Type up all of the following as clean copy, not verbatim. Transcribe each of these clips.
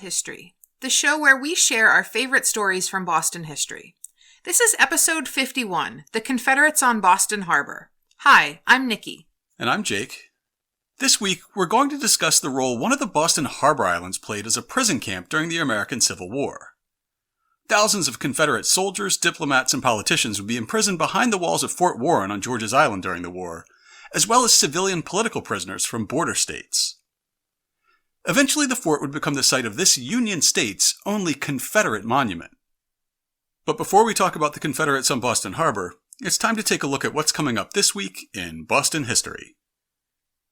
History, the show where we share our favorite stories from Boston history. This is episode 51, The Confederates on Boston Harbor. Hi, I'm Nikki. And I'm Jake. This week, we're going to discuss the role one of the Boston Harbor Islands played as a prison camp during the American Civil War. Thousands of Confederate soldiers, diplomats, and politicians would be imprisoned behind the walls of Fort Warren on George's Island during the war, as well as civilian political prisoners from border states. Eventually, the fort would become the site of this Union State's only Confederate monument. But before we talk about the Confederates on Boston Harbor, it's time to take a look at what's coming up this week in Boston history.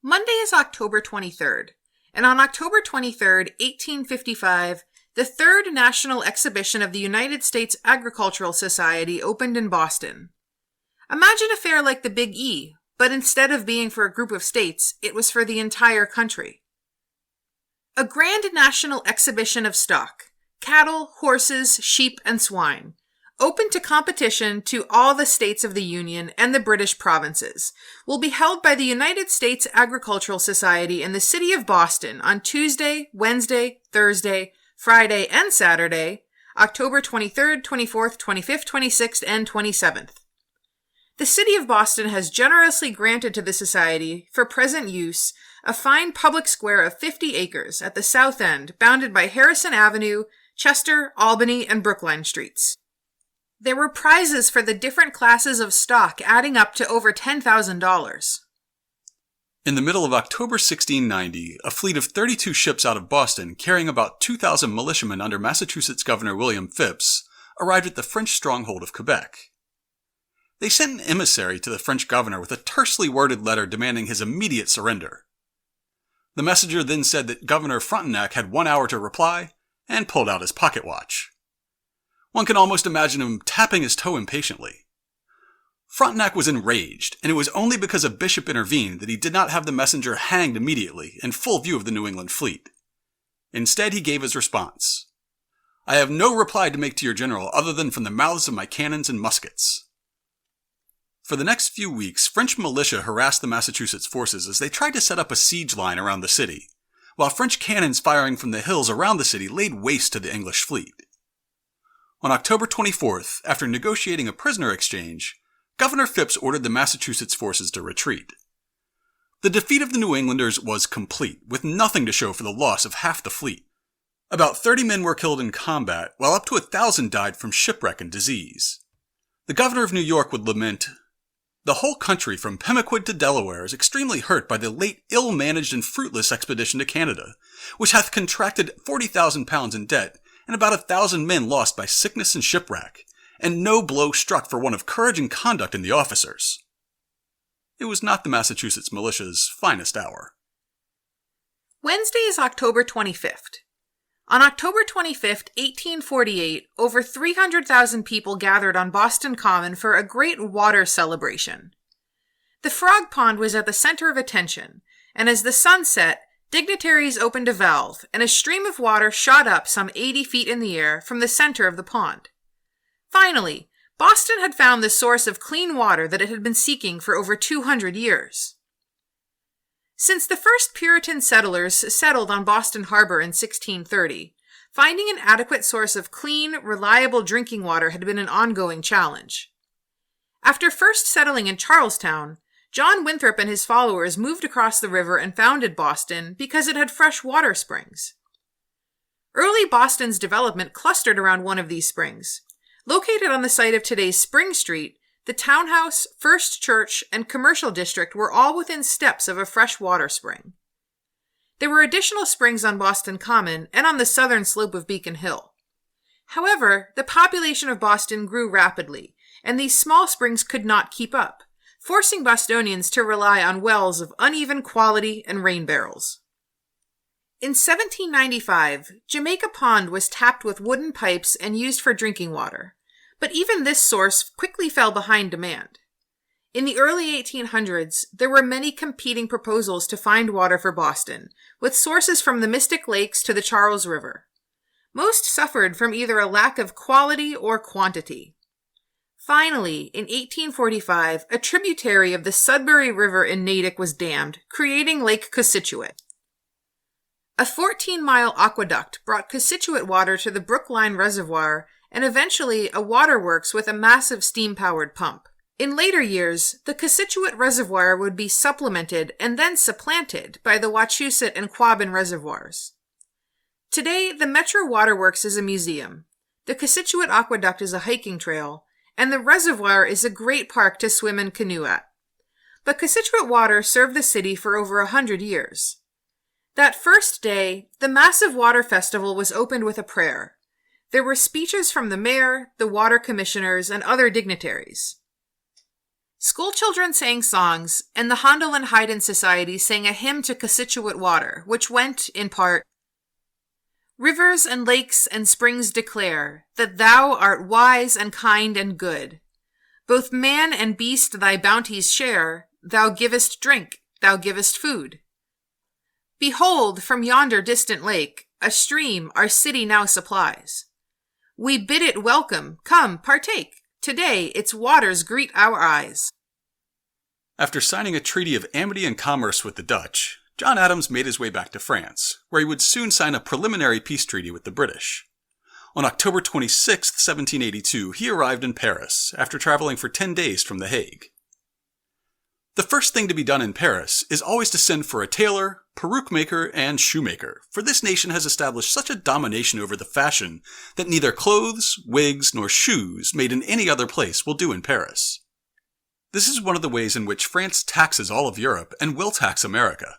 Monday is October 23rd, and on October 23rd, 1855, the third National Exhibition of the United States Agricultural Society opened in Boston. Imagine a fair like the Big E, but instead of being for a group of states, it was for the entire country. A grand national exhibition of stock, cattle, horses, sheep, and swine, open to competition to all the states of the Union and the British provinces, will be held by the United States Agricultural Society in the city of Boston on Tuesday, Wednesday, Thursday, Friday, and Saturday, October 23rd, 24th, 25th, 26th, and 27th. The city of Boston has generously granted to the society, for present use, a fine public square of 50 acres at the south end, bounded by Harrison Avenue, Chester, Albany, and Brookline streets. There were prizes for the different classes of stock adding up to over $10,000. In the middle of October 1690, a fleet of 32 ships out of Boston, carrying about 2,000 militiamen under Massachusetts Governor William Phips, arrived at the French stronghold of Quebec. They sent an emissary to the French governor with a tersely worded letter demanding his immediate surrender. The messenger then said that Governor Frontenac had 1 hour to reply, and pulled out his pocket watch. One can almost imagine him tapping his toe impatiently. Frontenac was enraged, and it was only because a bishop intervened that he did not have the messenger hanged immediately in full view of the New England fleet. Instead, he gave his response. "I have no reply to make to your general other than from the mouths of my cannons and muskets." For the next few weeks, French militia harassed the Massachusetts forces as they tried to set up a siege line around the city, while French cannons firing from the hills around the city laid waste to the English fleet. On October 24th, after negotiating a prisoner exchange, Governor Phips ordered the Massachusetts forces to retreat. The defeat of the New Englanders was complete, with nothing to show for the loss of half the fleet. About 30 men were killed in combat, while up to 1,000 died from shipwreck and disease. The governor of New York would lament, "The whole country from Pemaquid to Delaware is extremely hurt by the late ill-managed and fruitless expedition to Canada, which hath contracted 40,000 pounds in debt, and about 1,000 men lost by sickness and shipwreck, and no blow struck for want of courage and conduct in the officers." It was not the Massachusetts militia's finest hour. Wednesday is October 25th. On October 25th, 1848, over 300,000 people gathered on Boston Common for a great water celebration. The Frog Pond was at the center of attention, and as the sun set, dignitaries opened a valve, and a stream of water shot up some 80 feet in the air from the center of the pond. Finally, Boston had found the source of clean water that it had been seeking for over 200 years. Since the first Puritan settlers settled on Boston Harbor in 1630, finding an adequate source of clean, reliable drinking water had been an ongoing challenge. After first settling in Charlestown, John Winthrop and his followers moved across the river and founded Boston because it had fresh water springs. Early Boston's development clustered around one of these springs. Located on the site of today's Spring Street, the townhouse, First Church, and commercial district were all within steps of a fresh water spring. There were additional springs on Boston Common and on the southern slope of Beacon Hill. However, the population of Boston grew rapidly, and these small springs could not keep up, forcing Bostonians to rely on wells of uneven quality and rain barrels. In 1795, Jamaica Pond was tapped with wooden pipes and used for drinking water. But even this source quickly fell behind demand. In the early 1800s, there were many competing proposals to find water for Boston, with sources from the Mystic Lakes to the Charles River. Most suffered from either a lack of quality or quantity. Finally, in 1845, a tributary of the Sudbury River in Natick was dammed, creating Lake Cossituate. A 14-mile aqueduct brought Costituent water to the Brookline Reservoir and eventually a waterworks with a massive steam-powered pump. In later years, the Costituent Reservoir would be supplemented and then supplanted by the Wachusett and Quabbin reservoirs. Today, the Metro Waterworks is a museum, the Costituent Aqueduct is a hiking trail, and the reservoir is a great park to swim and canoe at. But Costituent water served the city for over 100 years. That first day, the massive water festival was opened with a prayer. There were speeches from the mayor, the water commissioners, and other dignitaries. Schoolchildren sang songs, and the Handel and Haydn Society sang a hymn to Costituent water, which went, in part, "Rivers and lakes and springs declare that thou art wise and kind and good. Both man and beast thy bounties share, thou givest drink, thou givest food. Behold, from yonder distant lake, a stream our city now supplies. We bid it welcome, come, partake. Today its waters greet our eyes." After signing a treaty of amity and commerce with the Dutch, John Adams made his way back to France, where he would soon sign a preliminary peace treaty with the British. On October 26, 1782, he arrived in Paris, after traveling for 10 days from The Hague. The first thing to be done in Paris is always to send for a tailor, peruke maker, and shoemaker, for this nation has established such a domination over the fashion that neither clothes, wigs, nor shoes made in any other place will do in Paris. This is one of the ways in which France taxes all of Europe and will tax America.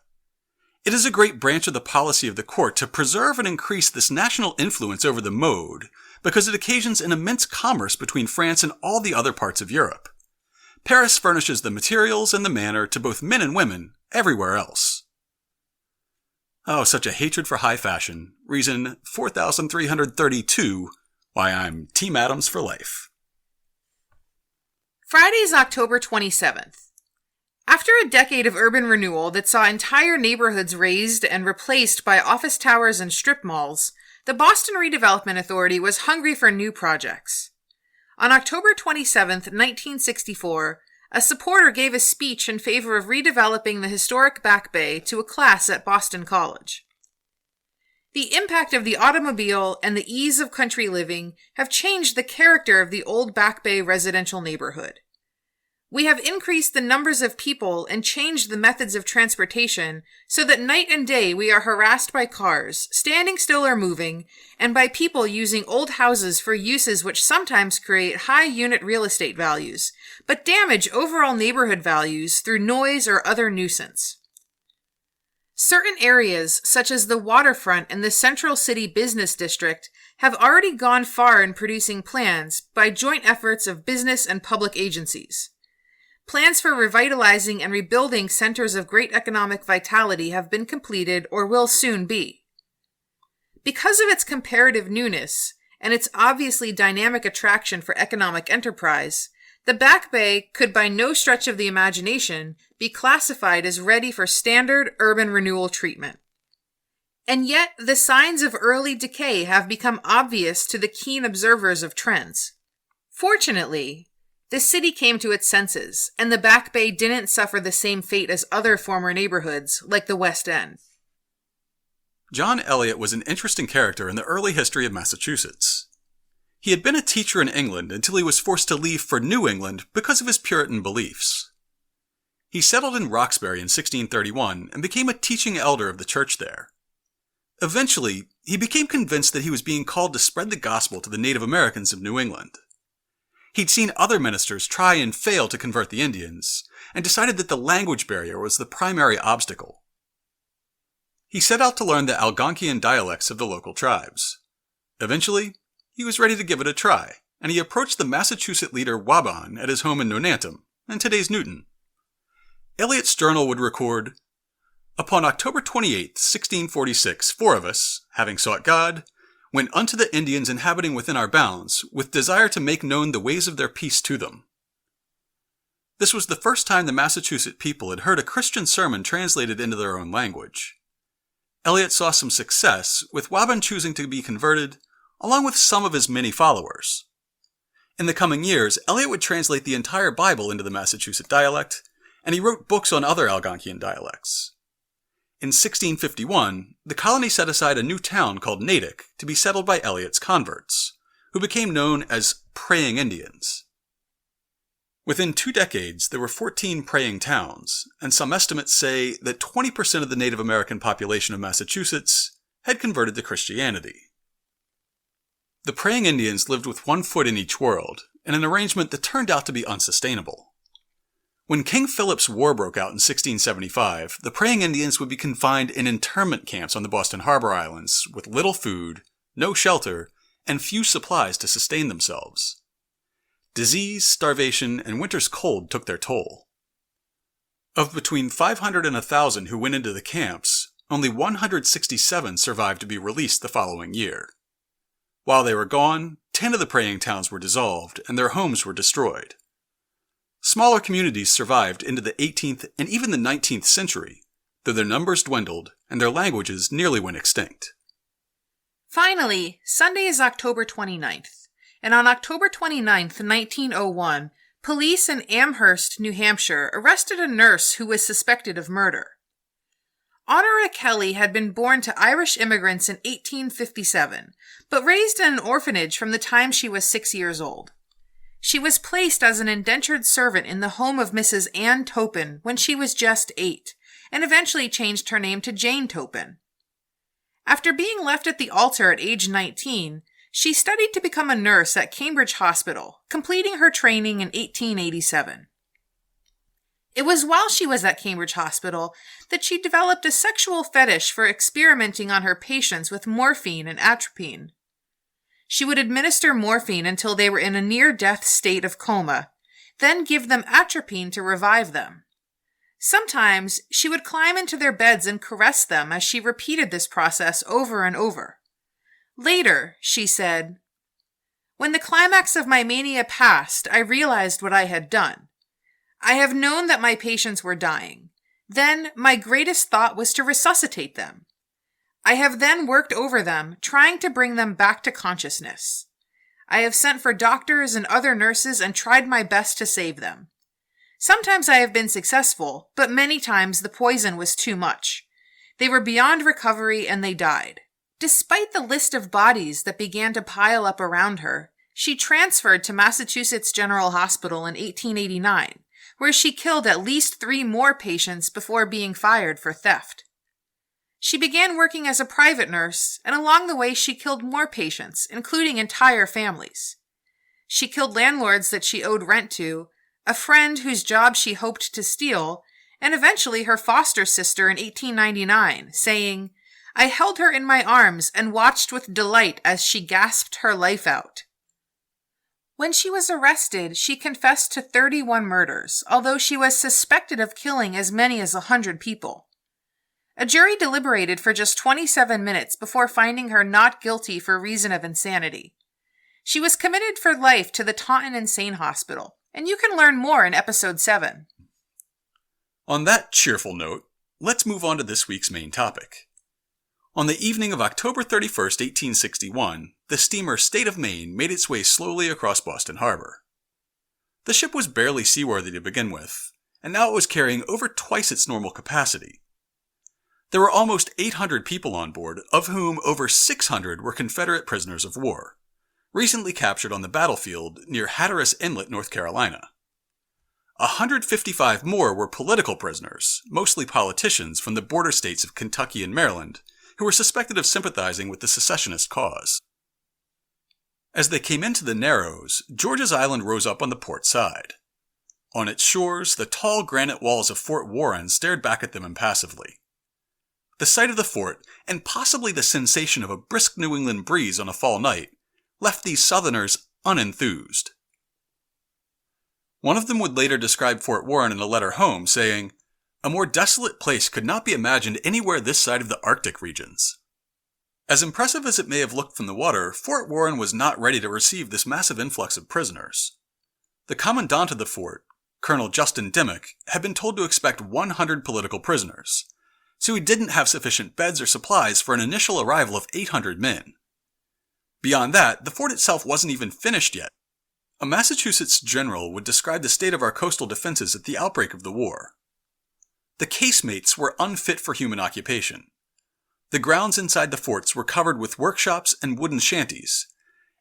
It is a great branch of the policy of the court to preserve and increase this national influence over the mode, because it occasions an immense commerce between France and all the other parts of Europe. Paris furnishes the materials and the manner to both men and women everywhere else. Oh, such a hatred for high fashion. Reason 4332 why I'm Team Adams for life. Friday's October 27th. After a decade of urban renewal that saw entire neighborhoods razed and replaced by office towers and strip malls, the Boston Redevelopment Authority was hungry for new projects. On October 27, 1964, a supporter gave a speech in favor of redeveloping the historic Back Bay to a class at Boston College. The impact of the automobile and the ease of country living have changed the character of the old Back Bay residential neighborhood. We have increased the numbers of people and changed the methods of transportation so that night and day we are harassed by cars, standing still or moving, and by people using old houses for uses which sometimes create high unit real estate values, but damage overall neighborhood values through noise or other nuisance. Certain areas, such as the waterfront and the Central City Business District, have already gone far in producing plans by joint efforts of business and public agencies. Plans for revitalizing and rebuilding centers of great economic vitality have been completed or will soon be. Because of its comparative newness and its obviously dynamic attraction for economic enterprise, the Back Bay could by no stretch of the imagination be classified as ready for standard urban renewal treatment. And yet, the signs of early decay have become obvious to the keen observers of trends. Fortunately, the city came to its senses, and the Back Bay didn't suffer the same fate as other former neighborhoods, like the West End. John Eliot was an interesting character in the early history of Massachusetts. He had been a teacher in England until he was forced to leave for New England because of his Puritan beliefs. He settled in Roxbury in 1631 and became a teaching elder of the church there. Eventually, he became convinced that he was being called to spread the gospel to the Native Americans of New England. He'd seen other ministers try and fail to convert the Indians, and decided that the language barrier was the primary obstacle. He set out to learn the Algonquian dialects of the local tribes. Eventually, he was ready to give it a try, and he approached the Massachusetts leader Waban at his home in Nonantum, in today's Newton. Eliot's journal would record, "Upon October 28, 1646, 4 of us, having sought God, went unto the Indians inhabiting within our bounds, with desire to make known the ways of their peace to them." This was the first time the Massachusetts people had heard a Christian sermon translated into their own language. Eliot saw some success, with Waban choosing to be converted, along with some of his many followers. In the coming years, Eliot would translate the entire Bible into the Massachusetts dialect, and he wrote books on other Algonquian dialects. In 1651, the colony set aside a new town called Natick to be settled by Eliot's converts, who became known as Praying Indians. Within 2 decades, there were 14 praying towns, and some estimates say that 20% of the Native American population of Massachusetts had converted to Christianity. The Praying Indians lived with 1 foot in each world, in an arrangement that turned out to be unsustainable. When King Philip's War broke out in 1675, the Praying Indians would be confined in internment camps on the Boston Harbor Islands with little food, no shelter, and few supplies to sustain themselves. Disease, starvation, and winter's cold took their toll. Of between 500 and 1,000 who went into the camps, only 167 survived to be released the following year. While they were gone, 10 of the praying towns were dissolved and their homes were destroyed. Smaller communities survived into the 18th and even the 19th century, though their numbers dwindled and their languages nearly went extinct. Finally, Sunday is October 29th, and on October 29th, 1901, police in Amherst, New Hampshire, arrested a nurse who was suspected of murder. Honora Kelly had been born to Irish immigrants in 1857, but raised in an orphanage from the time she was 6 years old. She was placed as an indentured servant in the home of Mrs. Ann Topin when she was just 8, and eventually changed her name to Jane Topin. After being left at the altar at age 19, she studied to become a nurse at Cambridge Hospital, completing her training in 1887. It was while she was at Cambridge Hospital that she developed a sexual fetish for experimenting on her patients with morphine and atropine. She would administer morphine until they were in a near-death state of coma, then give them atropine to revive them. Sometimes she would climb into their beds and caress them as she repeated this process over and over. Later, she said, "When the climax of my mania passed, I realized what I had done. I have known that my patients were dying. Then my greatest thought was to resuscitate them. I have then worked over them, trying to bring them back to consciousness. I have sent for doctors and other nurses and tried my best to save them. Sometimes I have been successful, but many times the poison was too much. They were beyond recovery and they died." Despite the list of bodies that began to pile up around her, she transferred to Massachusetts General Hospital in 1889, where she killed at least 3 more patients before being fired for theft. She began working as a private nurse, and along the way she killed more patients, including entire families. She killed landlords that she owed rent to, a friend whose job she hoped to steal, and eventually her foster sister in 1899, saying, "I held her in my arms and watched with delight as she gasped her life out." When she was arrested, she confessed to 31 murders, although she was suspected of killing as many as 100 people. A jury deliberated for just 27 minutes before finding her not guilty for reason of insanity. She was committed for life to the Taunton Insane Hospital, and you can learn more in episode 7. On that cheerful note, let's move on to this week's main topic. On the evening of October 31st, 1861, the steamer State of Maine made its way slowly across Boston Harbor. The ship was barely seaworthy to begin with, and now it was carrying over twice its normal capacity. There were almost 800 people on board, of whom over 600 were Confederate prisoners of war, recently captured on the battlefield near Hatteras Inlet, North Carolina. 155 more were political prisoners, mostly politicians from the border states of Kentucky and Maryland, who were suspected of sympathizing with the secessionist cause. As they came into the Narrows, George's Island rose up on the port side. On its shores, the tall granite walls of Fort Warren stared back at them impassively. The sight of the fort, and possibly the sensation of a brisk New England breeze on a fall night, left these Southerners unenthused. One of them would later describe Fort Warren in a letter home, saying, "A more desolate place could not be imagined anywhere this side of the Arctic regions." As impressive as it may have looked from the water, Fort Warren was not ready to receive this massive influx of prisoners. The commandant of the fort, Colonel Justin Dimmock, had been told to expect 100 political prisoners, so he didn't have sufficient beds or supplies for an initial arrival of 800 men. Beyond that, the fort itself wasn't even finished yet. A Massachusetts general would describe the state of our coastal defenses at the outbreak of the war. The casemates were unfit for human occupation. The grounds inside the forts were covered with workshops and wooden shanties,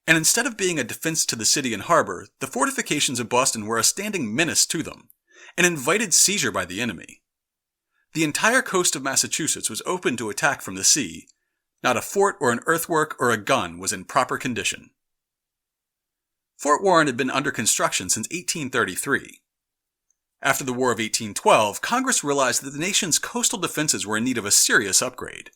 and instead of being a defense to the city and harbor, the fortifications of Boston were a standing menace to them, and invited seizure by the enemy. The entire coast of Massachusetts was open to attack from the sea. Not a fort or an earthwork or a gun was in proper condition. Fort Warren had been under construction since 1833. After the War of 1812, Congress realized that the nation's coastal defenses were in need of a serious upgrade.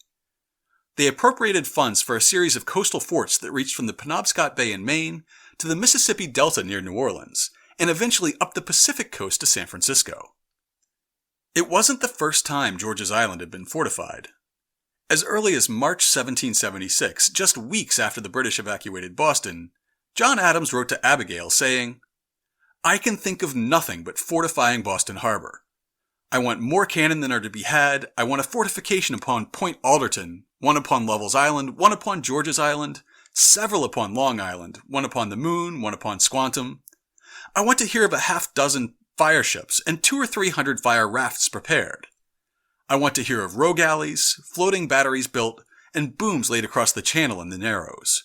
They appropriated funds for a series of coastal forts that reached from the Penobscot Bay in Maine to the Mississippi Delta near New Orleans, and eventually up the Pacific coast to San Francisco. It wasn't the first time George's Island had been fortified. As early as March 1776, just weeks after the British evacuated Boston, John Adams wrote to Abigail saying, "I can think of nothing but fortifying Boston Harbor. I want more cannon than are to be had. I want a fortification upon Point Alderton, one upon Lovell's Island, one upon George's Island, several upon Long Island, one upon the Moon, one upon Squantum. I want to hear of a half-dozen fire ships and 200 or 300 fire rafts prepared. I want to hear of row galleys, floating batteries built, and booms laid across the channel and the Narrows.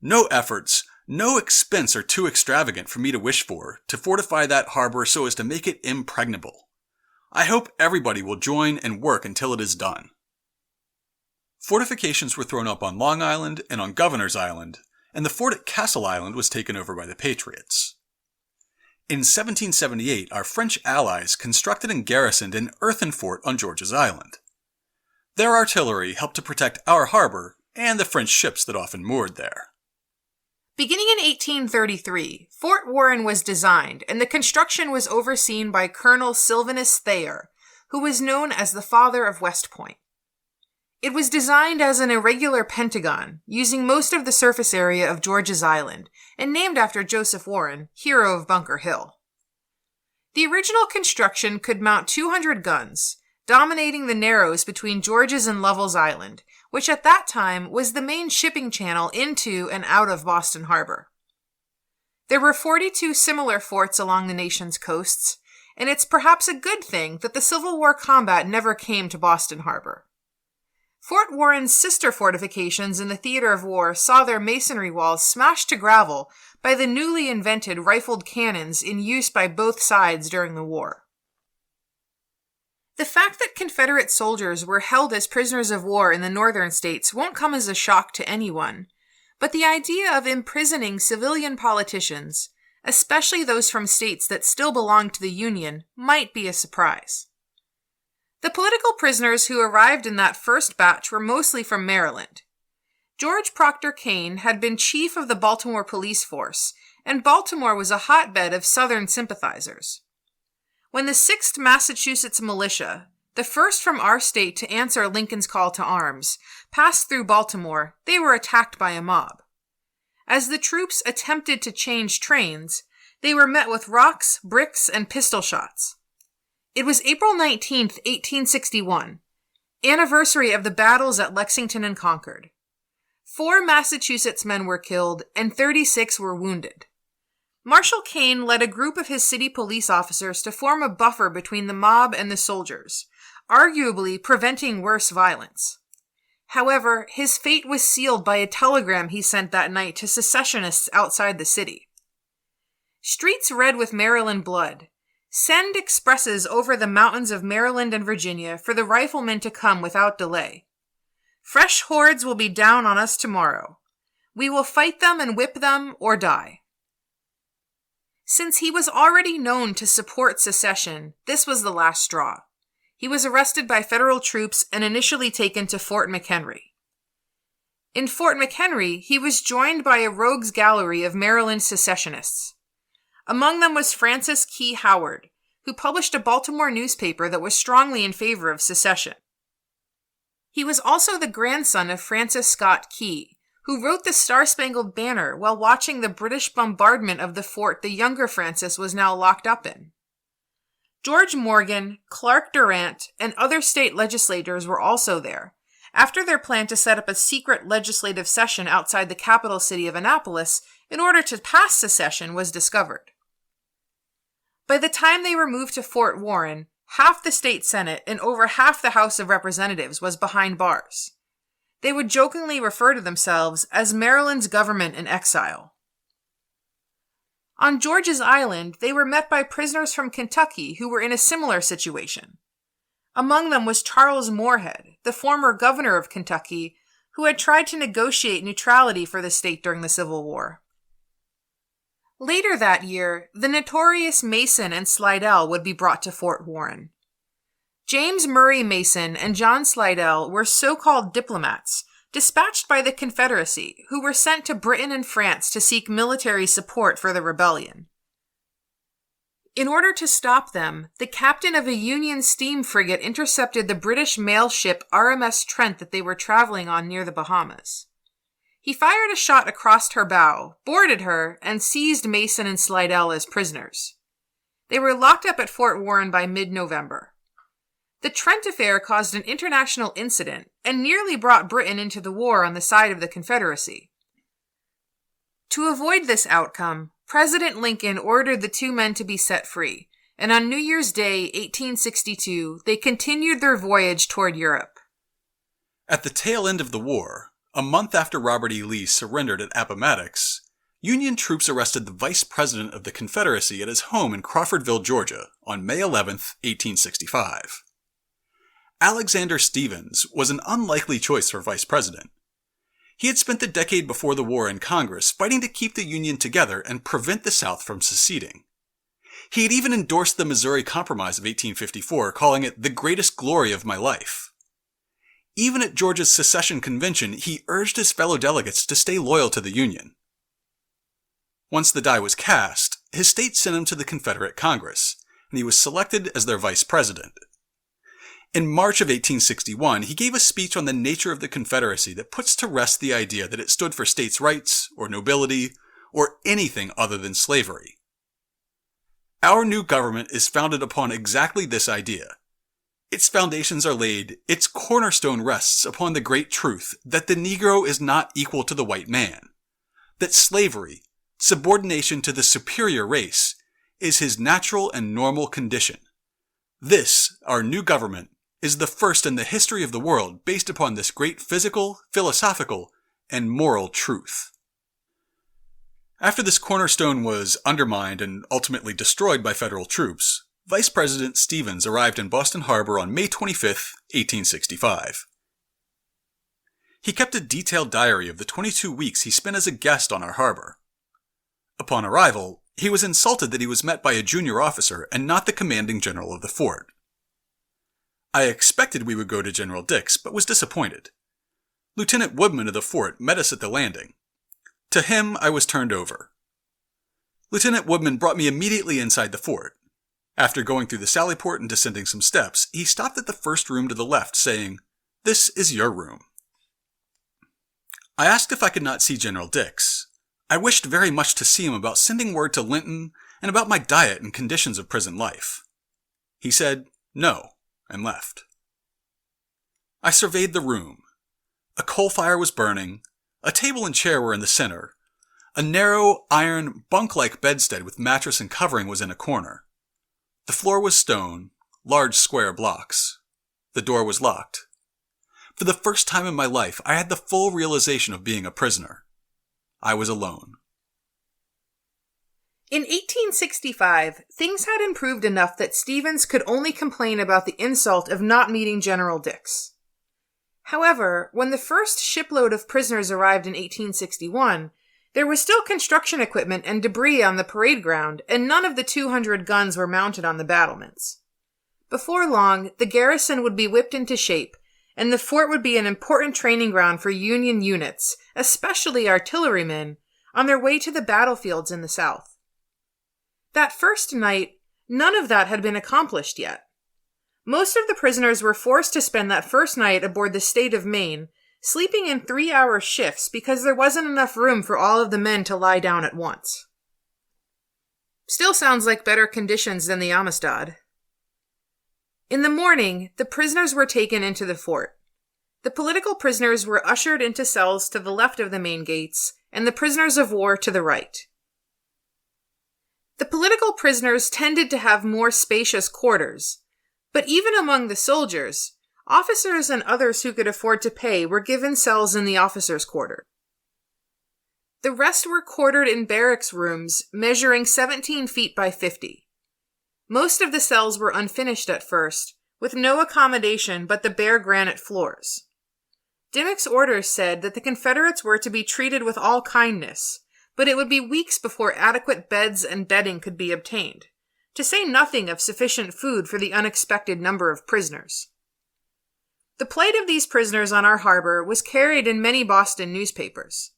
No efforts, no expense are too extravagant for me to wish for to fortify that harbor so as to make it impregnable. I hope everybody will join and work until it is done." Fortifications were thrown up on Long Island and on Governor's Island, and the fort at Castle Island was taken over by the Patriots. In 1778, our French allies constructed and garrisoned an earthen fort on George's Island. Their artillery helped to protect our harbor and the French ships that often moored there. Beginning in 1833, Fort Warren was designed, and the construction was overseen by Colonel Sylvanus Thayer, who was known as the father of West Point. It was designed as an irregular pentagon, using most of the surface area of George's Island, and named after Joseph Warren, hero of Bunker Hill. The original construction could mount 200 guns, dominating the Narrows between George's and Lovell's Island, which at that time was the main shipping channel into and out of Boston Harbor. There were 42 similar forts along the nation's coasts, and it's perhaps a good thing that the Civil War combat never came to Boston Harbor. Fort Warren's sister fortifications in the theater of war saw their masonry walls smashed to gravel by the newly invented rifled cannons in use by both sides during the war. The fact that Confederate soldiers were held as prisoners of war in the northern states won't come as a shock to anyone, but the idea of imprisoning civilian politicians, especially those from states that still belonged to the Union, might be a surprise. The political prisoners who arrived in that first batch were mostly from Maryland. George Proctor Kane had been chief of the Baltimore police force, and Baltimore was a hotbed of Southern sympathizers. When the 6th Massachusetts Militia, the first from our state to answer Lincoln's call to arms, passed through Baltimore, they were attacked by a mob. As the troops attempted to change trains, they were met with rocks, bricks, and pistol shots. It was April 19, 1861, anniversary of the battles at Lexington and Concord. 4 Massachusetts men were killed, and 36 were wounded. Marshal Kane led a group of his city police officers to form a buffer between the mob and the soldiers, arguably preventing worse violence. However, his fate was sealed by a telegram he sent that night to secessionists outside the city. Streets red with Maryland blood. Send expresses over the mountains of Maryland and Virginia for the riflemen to come without delay. Fresh hordes will be down on us tomorrow. We will fight them and whip them or die. Since he was already known to support secession, this was the last straw. He was arrested by federal troops and initially taken to Fort McHenry. In Fort McHenry, he was joined by a rogues gallery of Maryland secessionists. Among them was Francis Key Howard, who published a Baltimore newspaper that was strongly in favor of secession. He was also the grandson of Francis Scott Key, who wrote the Star-Spangled Banner while watching the British bombardment of the fort the younger Francis was now locked up in. George Morgan, Clark Durant, and other state legislators were also there, after their plan to set up a secret legislative session outside the capital city of Annapolis in order to pass secession was discovered. By the time they were moved to Fort Warren, half the state Senate and over half the House of Representatives was behind bars. They would jokingly refer to themselves as Maryland's government in exile. On George's Island, they were met by prisoners from Kentucky who were in a similar situation. Among them was Charles Moorhead, the former governor of Kentucky, who had tried to negotiate neutrality for the state during the Civil War. Later that year, the notorious Mason and Slidell would be brought to Fort Warren. James Murray Mason and John Slidell were so-called diplomats, dispatched by the Confederacy, who were sent to Britain and France to seek military support for the rebellion. In order to stop them, the captain of a Union steam frigate intercepted the British mail ship RMS Trent that they were traveling on near the Bahamas. He fired a shot across her bow, boarded her, and seized Mason and Slidell as prisoners. They were locked up at Fort Warren by mid-November. The Trent affair caused an international incident and nearly brought Britain into the war on the side of the Confederacy. To avoid this outcome, President Lincoln ordered the two men to be set free, and on New Year's Day, 1862, they continued their voyage toward Europe. At the tail end of the war, a month after Robert E. Lee surrendered at Appomattox, Union troops arrested the Vice President of the Confederacy at his home in Crawfordville, Georgia, on May 11, 1865. Alexander Stephens was an unlikely choice for vice president. He had spent the decade before the war in Congress fighting to keep the Union together and prevent the South from seceding. He had even endorsed the Missouri Compromise of 1854, calling it the greatest glory of my life. Even at Georgia's secession convention, he urged his fellow delegates to stay loyal to the Union. Once the die was cast, his state sent him to the Confederate Congress, and he was selected as their vice president. In March of 1861, he gave a speech on the nature of the Confederacy that puts to rest the idea that it stood for states' rights, or nobility, or anything other than slavery. Our new government is founded upon exactly this idea. Its foundations are laid, its cornerstone rests upon the great truth that the Negro is not equal to the white man, that slavery, subordination to the superior race, is his natural and normal condition. This, our new government, is the first in the history of the world based upon this great physical, philosophical, and moral truth. After this cornerstone was undermined and ultimately destroyed by federal troops, Vice President Stephens arrived in Boston Harbor on May 25, 1865. He kept a detailed diary of the 22 weeks he spent as a guest on our harbor. Upon arrival, he was insulted that he was met by a junior officer and not the commanding general of the fort. I expected we would go to General Dix, but was disappointed. Lieutenant Woodman of the fort met us at the landing. To him, I was turned over. Lieutenant Woodman brought me immediately inside the fort. After going through the sally port and descending some steps, he stopped at the first room to the left, saying, "This is your room." I asked if I could not see General Dix. I wished very much to see him about sending word to Linton and about my diet and conditions of prison life. He said, "No," and left. I surveyed the room. A coal fire was burning, a table and chair were in the center, a narrow, iron, bunk-like bedstead with mattress and covering was in a corner. The floor was stone, large square blocks. The door was locked. For the first time in my life, I had the full realization of being a prisoner. I was alone. In 1865, things had improved enough that Stephens could only complain about the insult of not meeting General Dix. However, when the first shipload of prisoners arrived in 1861, there was still construction equipment and debris on the parade ground, and none of the 200 guns were mounted on the battlements. Before long, the garrison would be whipped into shape, and the fort would be an important training ground for Union units, especially artillerymen, on their way to the battlefields in the South. That first night, none of that had been accomplished yet. Most of the prisoners were forced to spend that first night aboard the State of Maine, sleeping in 3-hour shifts because there wasn't enough room for all of the men to lie down at once. Still sounds like better conditions than the Amistad. In the morning, the prisoners were taken into the fort. The political prisoners were ushered into cells to the left of the main gates, and the prisoners of war to the right. The political prisoners tended to have more spacious quarters, But even among the soldiers, officers and others who could afford to pay were given cells in the officers' quarter. The rest were quartered in barracks rooms measuring 17 feet by 50. Most of the cells were unfinished at first, with no accommodation but the bare granite floors. Dimmock's orders said that the Confederates were to be treated with all kindness, but it would be weeks before adequate beds and bedding could be obtained, to say nothing of sufficient food for the unexpected number of prisoners. The plight of these prisoners on our harbor was carried in many Boston newspapers.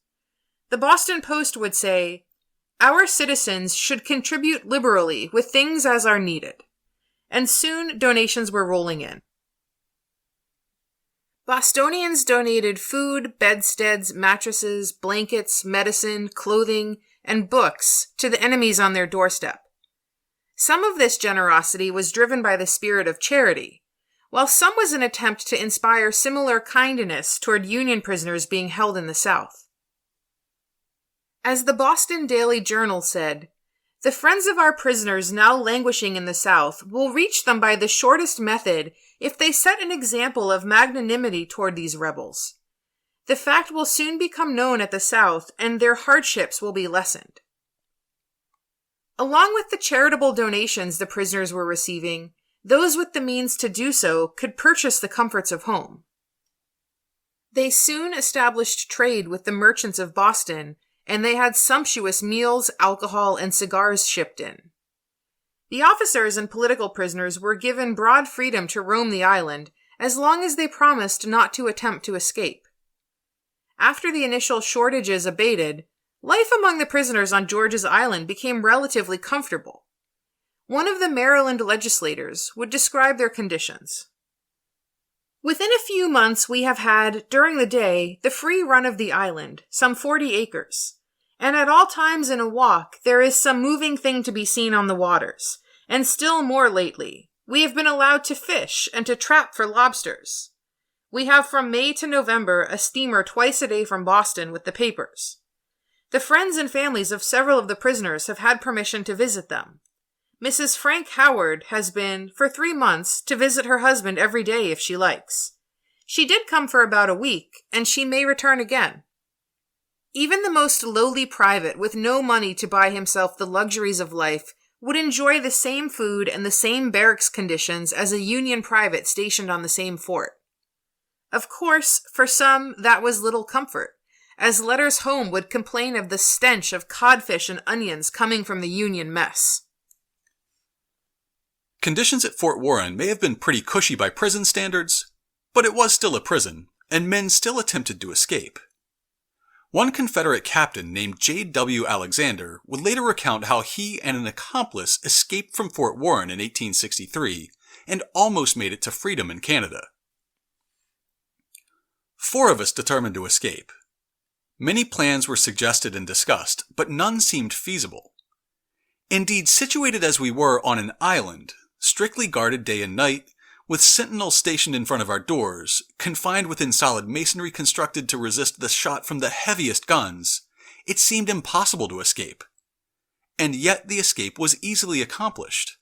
The Boston Post would say, "Our citizens should contribute liberally with things as are needed," and soon donations were rolling in. Bostonians donated food, bedsteads, mattresses, blankets, medicine, clothing, and books to the enemies on their doorstep. Some of this generosity was driven by the spirit of charity, while some was an attempt to inspire similar kindness toward Union prisoners being held in the South. As the Boston Daily Journal said, "The friends of our prisoners now languishing in the South will reach them by the shortest method if they set an example of magnanimity toward these rebels. The fact will soon become known at the South, and their hardships will be lessened." Along with the charitable donations the prisoners were receiving, those with the means to do so could purchase the comforts of home. They soon established trade with the merchants of Boston, and they had sumptuous meals, alcohol, and cigars shipped in. The officers and political prisoners were given broad freedom to roam the island, as long as they promised not to attempt to escape. After the initial shortages abated, life among the prisoners on George's Island became relatively comfortable. One of the Maryland legislators would describe their conditions. "Within a few months we have had, during the day, the free run of the island, some 40 acres. And at all times in a walk there is some moving thing to be seen on the waters, and still more lately. We have been allowed to fish and to trap for lobsters. We have from May to November a steamer twice a day from Boston with the papers. The friends and families of several of the prisoners have had permission to visit them. Mrs. Frank Howard has been, for 3 months, to visit her husband every day if she likes. She did come for about a week, and she may return again." Even the most lowly private with no money to buy himself the luxuries of life would enjoy the same food and the same barracks conditions as a Union private stationed on the same fort. Of course, for some, that was little comfort, as letters home would complain of the stench of codfish and onions coming from the Union mess. Conditions at Fort Warren may have been pretty cushy by prison standards, but it was still a prison, and men still attempted to escape. One Confederate captain named J.W. Alexander would later recount how he and an accomplice escaped from Fort Warren in 1863 and almost made it to freedom in Canada. 4 of us determined to escape. Many plans were suggested and discussed, but none seemed feasible. Indeed, situated as we were on an island, strictly guarded day and night, with sentinels stationed in front of our doors, confined within solid masonry constructed to resist the shot from the heaviest guns, it seemed impossible to escape. And yet the escape was easily accomplished.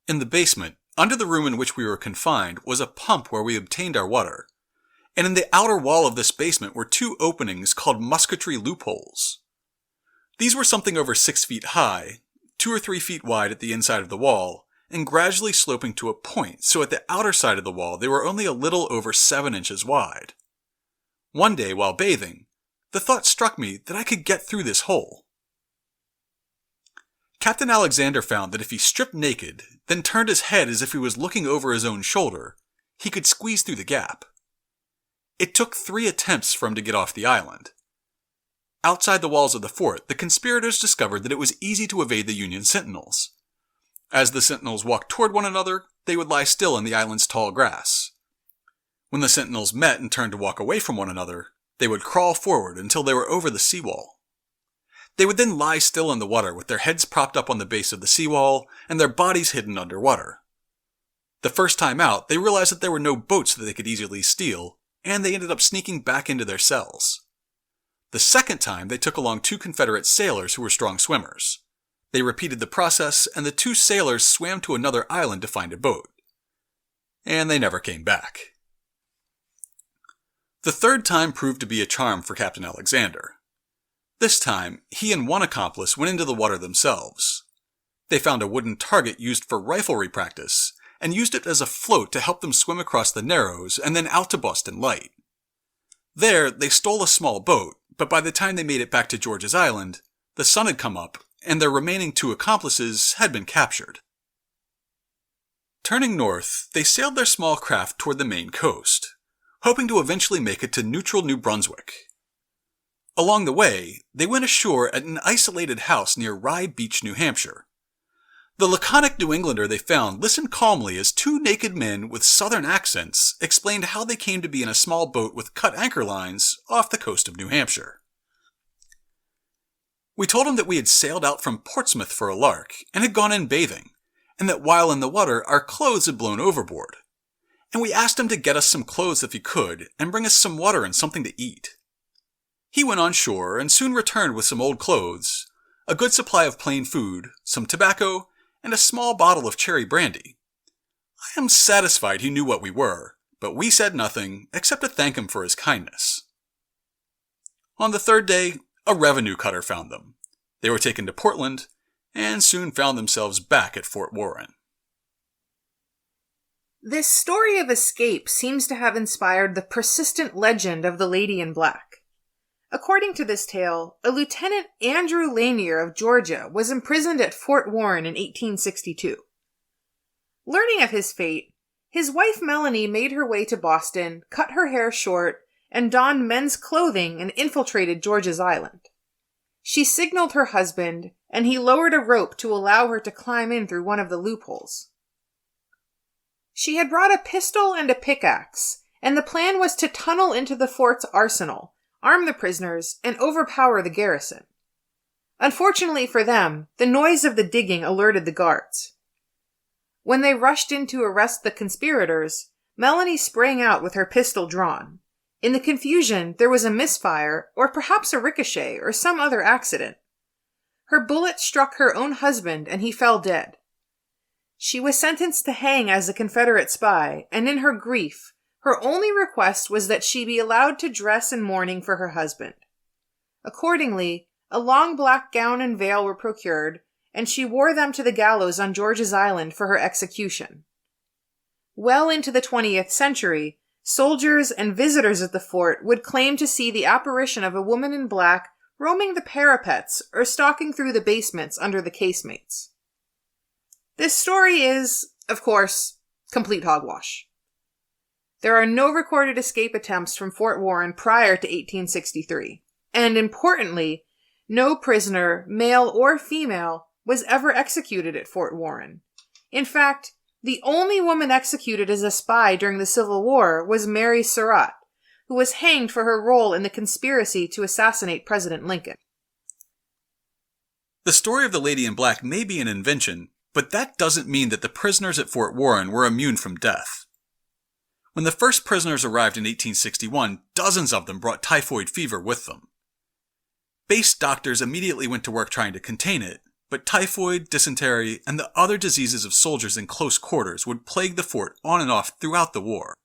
In the basement, under the room in which we were confined, was a pump where we obtained our water, and in the outer wall of this basement were 2 openings called musketry loopholes. These were something over 6 feet high, 2 or 3 feet wide at the inside of the wall, and gradually sloping to a point, so at the outer side of the wall they were only a little over 7 inches wide. One day, while bathing, the thought struck me that I could get through this hole. Captain Alexander found that if he stripped naked, then turned his head as if he was looking over his own shoulder, he could squeeze through the gap. It took 3 attempts for him to get off the island. Outside the walls of the fort, the conspirators discovered that it was easy to evade the Union sentinels. As the sentinels walked toward one another, they would lie still in the island's tall grass. When the sentinels met and turned to walk away from one another, they would crawl forward until they were over the seawall. They would then lie still in the water with their heads propped up on the base of the seawall and their bodies hidden underwater. The first time out, they realized that there were no boats that they could easily steal, and they ended up sneaking back into their cells. The second time, they took along 2 Confederate sailors who were strong swimmers. They repeated the process, and the 2 sailors swam to another island to find a boat. and they never came back. The third time proved to be a charm for Captain Alexander. This time, he and one accomplice went into the water themselves. They found a wooden target used for riflery practice, and used it as a float to help them swim across the Narrows and then out to Boston Light. There, they stole a small boat, but by the time they made it back to George's Island, the sun had come up, and their remaining two accomplices had been captured. Turning north, they sailed their small craft toward the Maine coast, hoping to eventually make it to neutral New Brunswick. Along the way, they went ashore at an isolated house near Rye Beach, New Hampshire. The laconic New Englander they found listened calmly as two naked men with southern accents explained how they came to be in a small boat with cut anchor lines off the coast of New Hampshire. We told him that we had sailed out from Portsmouth for a lark and had gone in bathing, and that while in the water our clothes had blown overboard. And we asked him to get us some clothes if he could and bring us some water and something to eat. He went on shore and soon returned with some old clothes, a good supply of plain food, some tobacco, and a small bottle of cherry brandy. I am satisfied he knew what we were, but we said nothing except to thank him for his kindness. On the third day, a revenue cutter found them. They were taken to Portland, and soon found themselves back at Fort Warren. This story of escape seems to have inspired the persistent legend of the Lady in Black. According to this tale, a Lieutenant Andrew Lanier of Georgia was imprisoned at Fort Warren in 1862. Learning of his fate, his wife Melanie made her way to Boston, cut her hair short, and donned men's clothing and infiltrated George's Island. She signaled her husband, and he lowered a rope to allow her to climb in through one of the loopholes. She had brought a pistol and a pickaxe, and the plan was to tunnel into the fort's arsenal, arm the prisoners, and overpower the garrison. Unfortunately for them, the noise of the digging alerted the guards. When they rushed in to arrest the conspirators, Melanie sprang out with her pistol drawn. In the confusion, there was a misfire, or perhaps a ricochet, or some other accident. Her bullet struck her own husband, and he fell dead. She was sentenced to hang as a Confederate spy, and in her grief, her only request was that she be allowed to dress in mourning for her husband. Accordingly, a long black gown and veil were procured, and she wore them to the gallows on George's Island for her execution. Well into the 20th century, soldiers and visitors at the fort would claim to see the apparition of a woman in black roaming the parapets or stalking through the basements under the casemates. This story is, of course, complete hogwash. There are no recorded escape attempts from Fort Warren prior to 1863, and importantly, no prisoner, male or female, was ever executed at Fort Warren. In fact, the only woman executed as a spy during the Civil War was Mary Surratt, who was hanged for her role in the conspiracy to assassinate President Lincoln. The story of the Lady in Black may be an invention, but that doesn't mean that the prisoners at Fort Warren were immune from death. When the first prisoners arrived in 1861, dozens of them brought typhoid fever with them. Base doctors immediately went to work trying to contain it, but typhoid, dysentery, and the other diseases of soldiers in close quarters would plague the fort on and off throughout the war.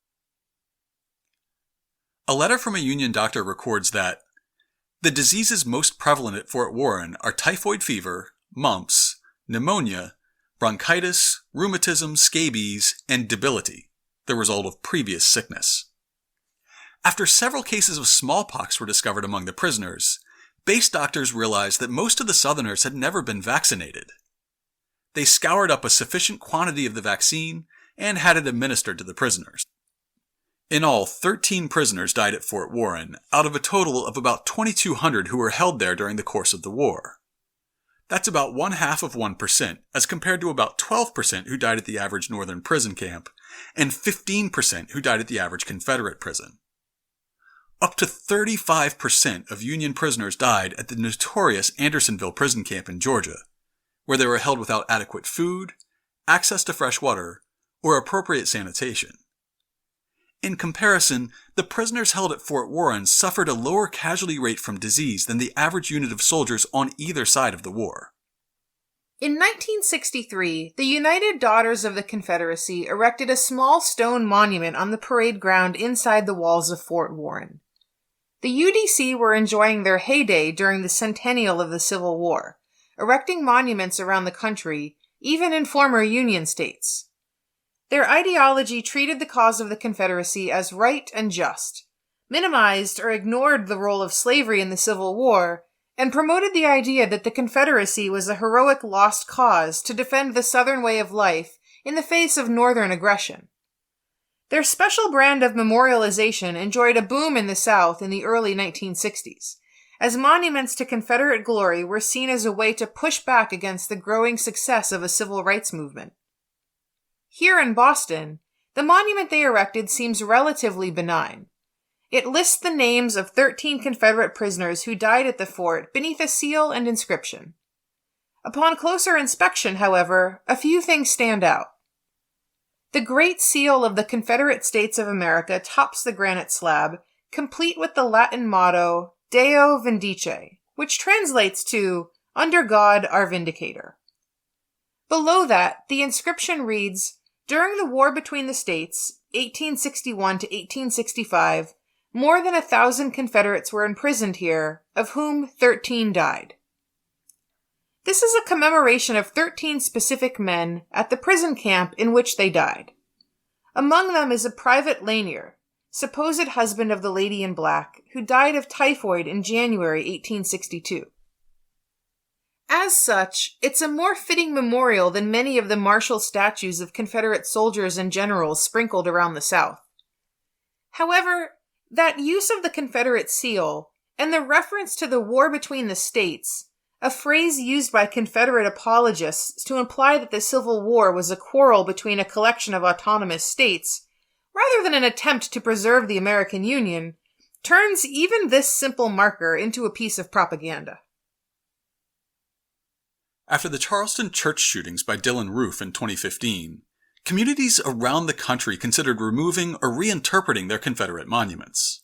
A letter from a Union doctor records that the diseases most prevalent at Fort Warren are typhoid fever, mumps, pneumonia, bronchitis, rheumatism, scabies, and debility, the result of previous sickness. After several cases of smallpox were discovered among the prisoners, base doctors realized that most of the Southerners had never been vaccinated. They scoured up a sufficient quantity of the vaccine and had it administered to the prisoners. In all, 13 prisoners died at Fort Warren, out of a total of about 2,200 who were held there during the course of the war. That's about 0.5%, as compared to about 12% who died at the average Northern prison camp, and 15% who died at the average Confederate prison. Up to 35% of Union prisoners died at the notorious Andersonville prison camp in Georgia, where they were held without adequate food, access to fresh water, or appropriate sanitation. In comparison, the prisoners held at Fort Warren suffered a lower casualty rate from disease than the average unit of soldiers on either side of the war. In 1963, the United Daughters of the Confederacy erected a small stone monument on the parade ground inside the walls of Fort Warren. The UDC were enjoying their heyday during the centennial of the Civil War, erecting monuments around the country, even in former Union states. Their ideology treated the cause of the Confederacy as right and just, minimized or ignored the role of slavery in the Civil War, and promoted the idea that the Confederacy was a heroic lost cause to defend the Southern way of life in the face of Northern aggression. Their special brand of memorialization enjoyed a boom in the South in the early 1960s, as monuments to Confederate glory were seen as a way to push back against the growing success of a civil rights movement. Here in Boston, the monument they erected seems relatively benign. It lists the names of 13 Confederate prisoners who died at the fort beneath a seal and inscription. Upon closer inspection, however, a few things stand out. The Great Seal of the Confederate States of America tops the granite slab, complete with the Latin motto Deo Vindice, which translates to, "Under God, our Vindicator." Below that, the inscription reads, "During the war between the states, 1861 to 1865, more than 1,000 Confederates were imprisoned here, of whom 13 died." This is a commemoration of 13 specific men at the prison camp in which they died. Among them is a Private Lanier, supposed husband of the Lady in Black, who died of typhoid in January 1862. As such, it's a more fitting memorial than many of the martial statues of Confederate soldiers and generals sprinkled around the South. However, that use of the Confederate seal, and the reference to the war between the states, a phrase used by Confederate apologists to imply that the Civil War was a quarrel between a collection of autonomous states, rather than an attempt to preserve the American Union, turns even this simple marker into a piece of propaganda. After the Charleston church shootings by Dylann Roof in 2015, communities around the country considered removing or reinterpreting their Confederate monuments.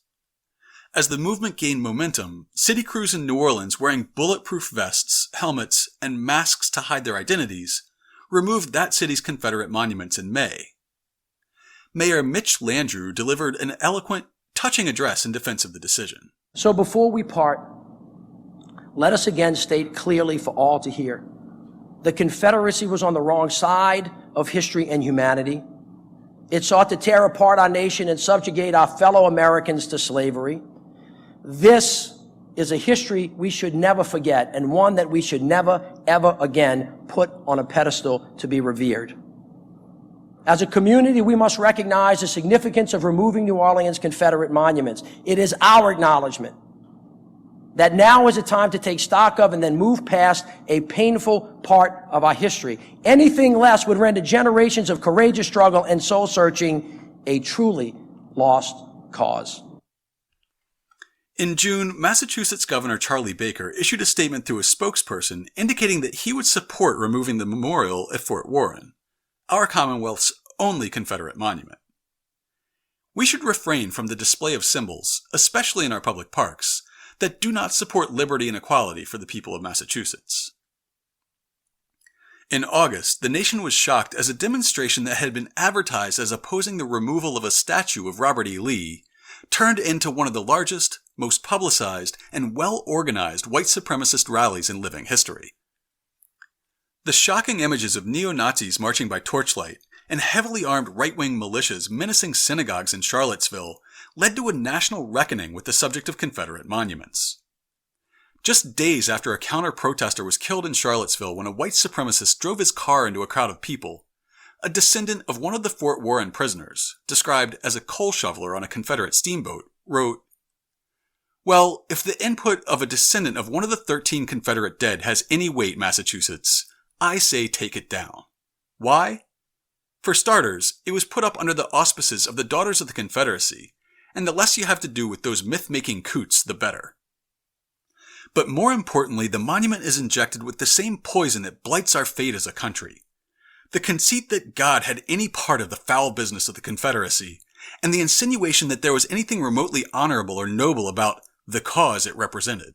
As the movement gained momentum, city crews in New Orleans wearing bulletproof vests, helmets, and masks to hide their identities removed that city's Confederate monuments in May. Mayor Mitch Landrieu delivered an eloquent, touching address in defense of the decision. So before we part, let us again state clearly for all to hear: the Confederacy was on the wrong side of history and humanity. It sought to tear apart our nation and subjugate our fellow Americans to slavery. This is a history we should never forget, and one that we should never, ever again put on a pedestal to be revered. As a community, we must recognize the significance of removing New Orleans Confederate monuments. It is our acknowledgement that now is a time to take stock of and then move past a painful part of our history. Anything less would render generations of courageous struggle and soul searching a truly lost cause. In June, Massachusetts Governor Charlie Baker issued a statement through a spokesperson indicating that he would support removing the memorial at Fort Warren, our Commonwealth's only Confederate monument. We should refrain from the display of symbols, especially in our public parks, that do not support liberty and equality for the people of Massachusetts. In August, the nation was shocked as a demonstration that had been advertised as opposing the removal of a statue of Robert E. Lee turned into one of the largest, most publicized, and well-organized white supremacist rallies in living history. The shocking images of neo-Nazis marching by torchlight and heavily armed right-wing militias menacing synagogues in Charlottesville led to a national reckoning with the subject of Confederate monuments. Just days after a counter-protester was killed in Charlottesville when a white supremacist drove his car into a crowd of people, a descendant of one of the Fort Warren prisoners, described as a coal shoveler on a Confederate steamboat, wrote, "Well, if the input of a descendant of one of the 13 Confederate dead has any weight, Massachusetts, I say take it down. Why? For starters, it was put up under the auspices of the Daughters of the Confederacy, and the less you have to do with those myth-making coots, the better. But more importantly, the monument is injected with the same poison that blights our fate as a country. The conceit that God had any part of the foul business of the Confederacy, and the insinuation that there was anything remotely honorable or noble about the cause it represented.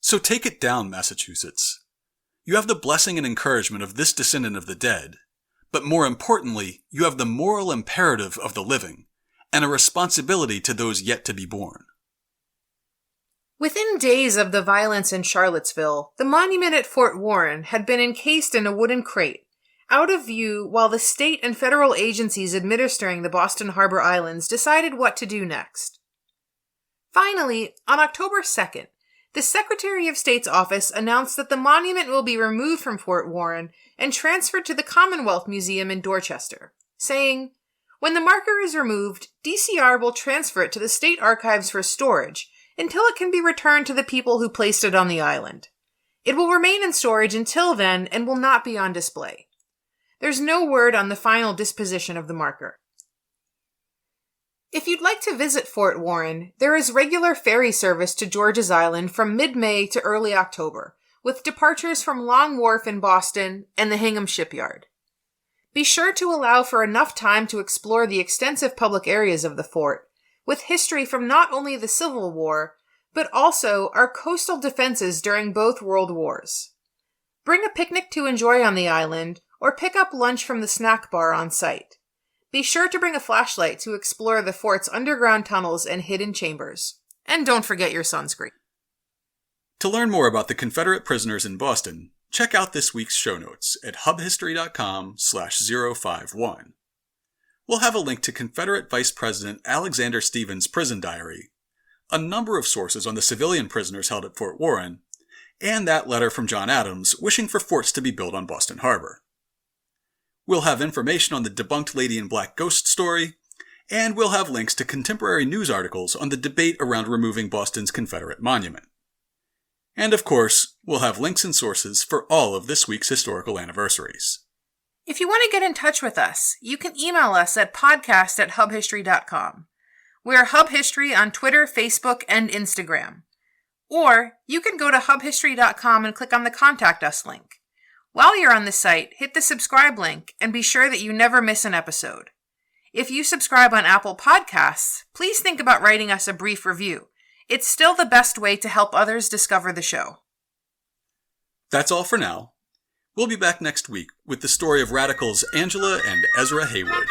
So take it down, Massachusetts. you have the blessing and encouragement of this descendant of the dead, but more importantly, you have the moral imperative of the living, and a responsibility to those yet to be born. Within days of the violence in Charlottesville, the monument at Fort Warren had been encased in a wooden crate, out of view while the state and federal agencies administering the Boston Harbor Islands decided what to do next. Finally, on October 2nd, the Secretary of State's office announced that the monument will be removed from Fort Warren and transferred to the Commonwealth Museum in Dorchester, saying, "When the marker is removed, DCR will transfer it to the state archives for storage until it can be returned to the people who placed it on the island. It will remain in storage until then and will not be on display." There's no word on the final disposition of the marker. If you'd like to visit Fort Warren, there is regular ferry service to George's Island from mid-May to early October, with departures from Long Wharf in Boston and the Hingham Shipyard. Be sure to allow for enough time to explore the extensive public areas of the fort, with history from not only the Civil War, but also our coastal defenses during both World Wars. Bring a picnic to enjoy on the island, or pick up lunch from the snack bar on site. Be sure to bring a flashlight to explore the fort's underground tunnels and hidden chambers. And don't forget your sunscreen. To learn more about the Confederate prisoners in Boston, check out this week's show notes at hubhistory.com/051. We'll have a link to Confederate Vice President Alexander Stephens' prison diary, a number of sources on the civilian prisoners held at Fort Warren, and that letter from John Adams wishing for forts to be built on Boston Harbor. We'll have information on the debunked Lady in Black ghost story, and we'll have links to contemporary news articles on the debate around removing Boston's Confederate monument. And of course, we'll have links and sources for all of this week's historical anniversaries. If you want to get in touch with us, you can email us at podcast@hubhistory.com. We're Hub History on Twitter, Facebook, and Instagram. Or you can go to hubhistory.com and click on the Contact Us link. While you're on the site, hit the subscribe link and be sure that you never miss an episode. If you subscribe on Apple Podcasts, please think about writing us a brief review. It's still the best way to help others discover the show. That's all for now. We'll be back next week with the story of radicals Angela and Ezra Haywood.